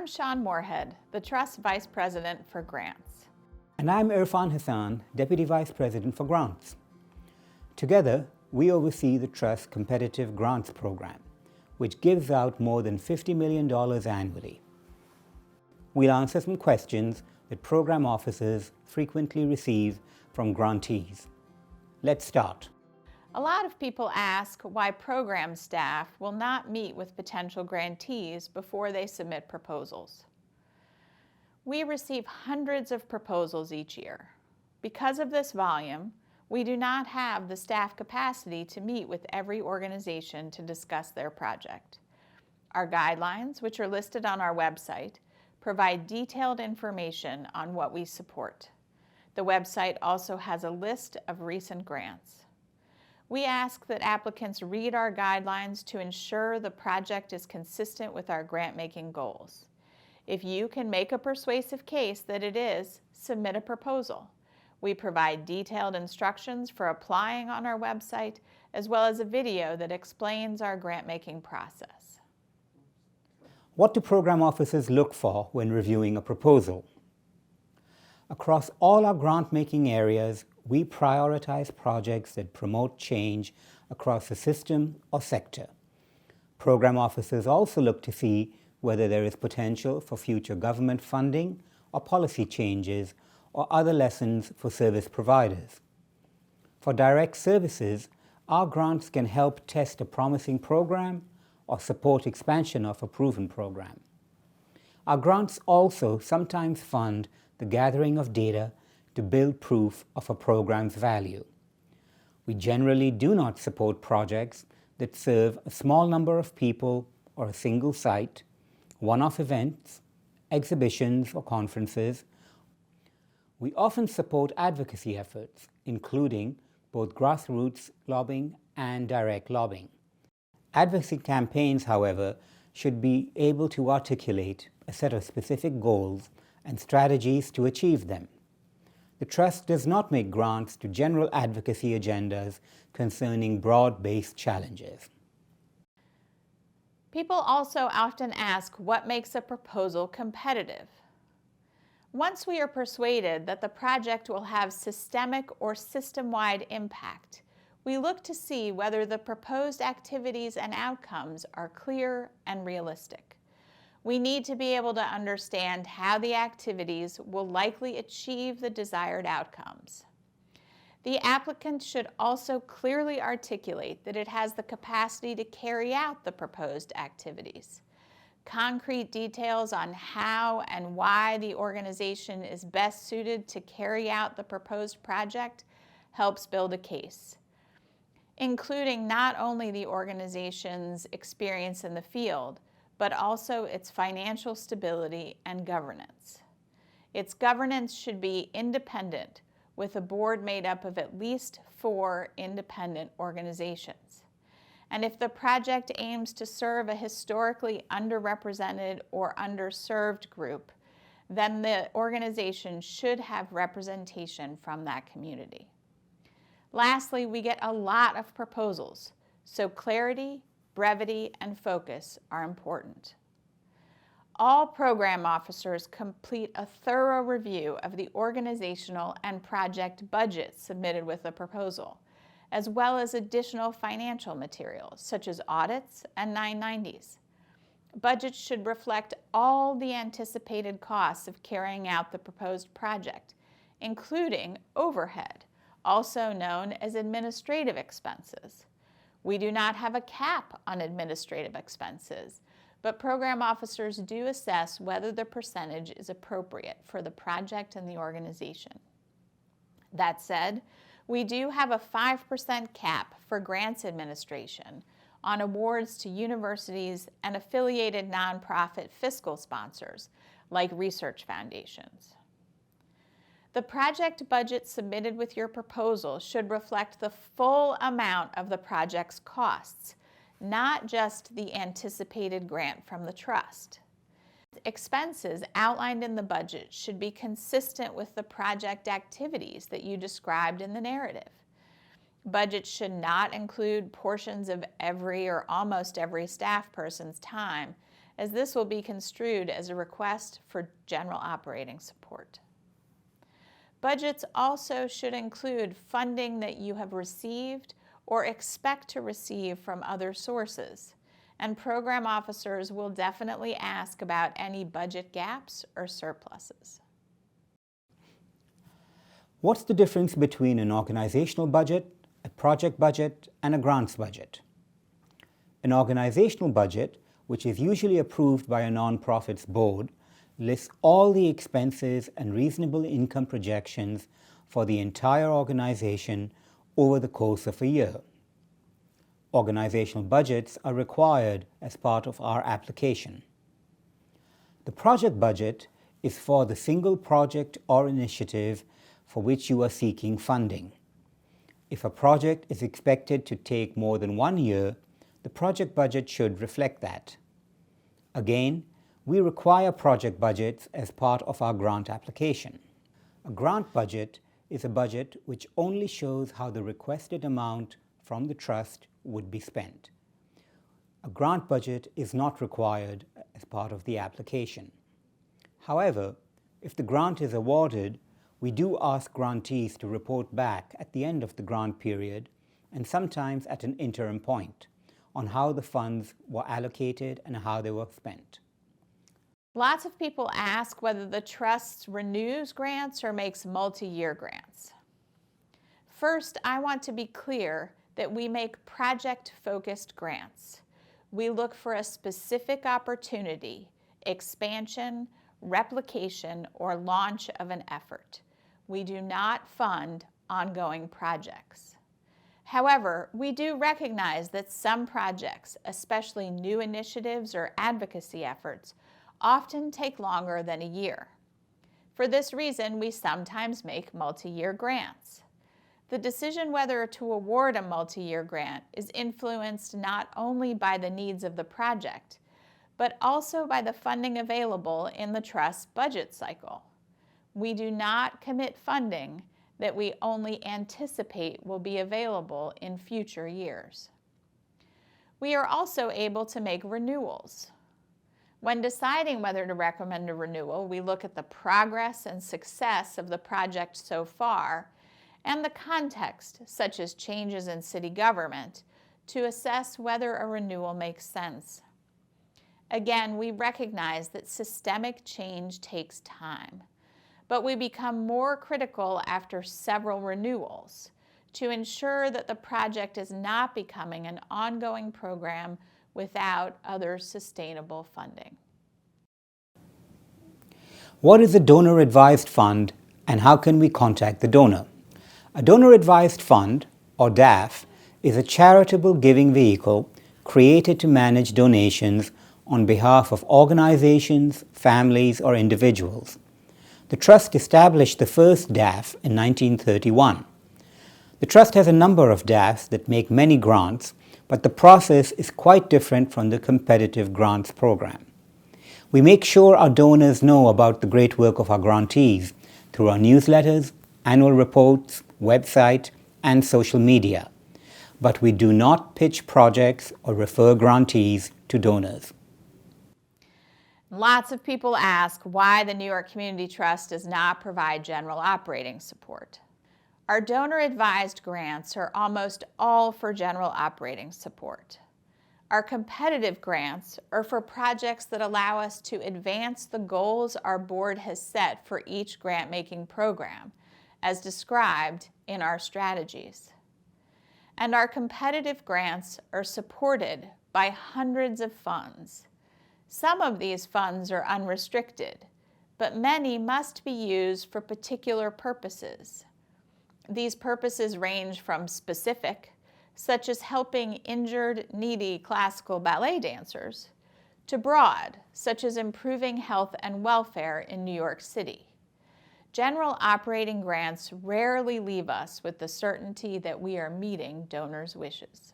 I'm Sean Moorhead, the Trust Vice President for Grants. And I'm Irfan Hassan, Deputy Vice President for Grants. Together, we oversee the Trust Competitive Grants Program, which gives out more than $50 million annually. We'll answer some questions that program officers frequently receive from grantees. Let's start. A lot of people ask why program staff will not meet with potential grantees before they submit proposals. We receive hundreds of proposals each year. Because of this volume, we do not have the staff capacity to meet with every organization to discuss their project. Our guidelines, which are listed on our website, provide detailed information on what we support. The website also has a list of recent grants. We ask that applicants read our guidelines to ensure the project is consistent with our grant-making goals. If you can make a persuasive case that it is, submit a proposal. We provide detailed instructions for applying on our website, as well as a video that explains our grant-making process. What do program officers look for when reviewing a proposal? Across all our grant-making areas, we prioritize projects that promote change across the system or sector. Program officers also look to see whether there is potential for future government funding or policy changes or other lessons for service providers. For direct services, our grants can help test a promising program or support expansion of a proven program. Our grants also sometimes fund the gathering of data to build proof of a program's value. We generally do not support projects that serve a small number of people or a single site, one-off events, exhibitions or conferences. We often support advocacy efforts, including both grassroots lobbying and direct lobbying. Advocacy campaigns, however, should be able to articulate a set of specific goals and strategies to achieve them. The Trust does not make grants to general advocacy agendas concerning broad-based challenges. People also often ask what makes a proposal competitive. Once we are persuaded that the project will have systemic or system-wide impact, we look to see whether the proposed activities and outcomes are clear and realistic. We need to be able to understand how the activities will likely achieve the desired outcomes. The applicant should also clearly articulate that it has the capacity to carry out the proposed activities. Concrete details on how and why the organization is best suited to carry out the proposed project helps build a case, including not only the organization's experience in the field, but also its financial stability and governance. Its governance should be independent, with a board made up of at least 4 independent organizations. And if the project aims to serve a historically underrepresented or underserved group, then the organization should have representation from that community. Lastly, we get a lot of proposals, so clarity, brevity, and focus are important. All program officers complete a thorough review of the organizational and project budget submitted with the proposal, as well as additional financial materials such as audits and 990s. Budgets should reflect all the anticipated costs of carrying out the proposed project, including overhead, also known as administrative expenses. We do not have a cap on administrative expenses, but program officers do assess whether the percentage is appropriate for the project and the organization. That said, we do have a 5% cap for grants administration on awards to universities and affiliated nonprofit fiscal sponsors like research foundations. The project budget submitted with your proposal should reflect the full amount of the project's costs, not just the anticipated grant from the Trust. Expenses outlined in the budget should be consistent with the project activities that you described in the narrative. Budgets should not include portions of every or almost every staff person's time, as this will be construed as a request for general operating support. Budgets also should include funding that you have received or expect to receive from other sources, and program officers will definitely ask about any budget gaps or surpluses. What's the difference between an organizational budget, a project budget, and a grants budget? An organizational budget, which is usually approved by a nonprofit's board, lists all the expenses and reasonable income projections for the entire organization over the course of a year. Organizational budgets are required as part of our application. The project budget is for the single project or initiative for which you are seeking funding. If a project is expected to take more than 1 year, the project budget should reflect that. Again, we require project budgets as part of our grant application. A grant budget is a budget which only shows how the requested amount from the trust would be spent. A grant budget is not required as part of the application. However, if the grant is awarded, we do ask grantees to report back at the end of the grant period and sometimes at an interim point on how the funds were allocated and how they were spent. Lots of people ask whether the trust renews grants or makes multi-year grants. First, I want to be clear that we make project-focused grants. We look for a specific opportunity, expansion, replication, or launch of an effort. We do not fund ongoing projects. However, we do recognize that some projects, especially new initiatives or advocacy efforts, often take longer than a year. For this reason, we sometimes make multi-year grants. The decision whether to award a multi-year grant is influenced not only by the needs of the project, but also by the funding available in the trust budget cycle. We do not commit funding that we only anticipate will be available in future years. We are also able to make renewals. When deciding whether to recommend a renewal, we look at the progress and success of the project so far and the context, such as changes in city government, to assess whether a renewal makes sense. Again, we recognize that systemic change takes time, but we become more critical after several renewals to ensure that the project is not becoming an ongoing program without other sustainable funding. What is a donor-advised fund and how can we contact the donor? A donor-advised fund, or DAF, is a charitable giving vehicle created to manage donations on behalf of organizations, families, or individuals. The Trust established the first DAF in 1931. The Trust has a number of DAFs that make many grants, but the process is quite different from the competitive grants program. We make sure our donors know about the great work of our grantees through our newsletters, annual reports, website, and social media, but we do not pitch projects or refer grantees to donors. Lots of people ask why the New York Community Trust does not provide general operating support. Our donor-advised grants are almost all for general operating support. Our competitive grants are for projects that allow us to advance the goals our board has set for each grant-making program, as described in our strategies. And our competitive grants are supported by hundreds of funds. Some of these funds are unrestricted, but many must be used for particular purposes. These purposes range from specific, such as helping injured, needy classical ballet dancers, to broad, such as improving health and welfare in New York City. General operating grants rarely leave us with the certainty that we are meeting donors' wishes.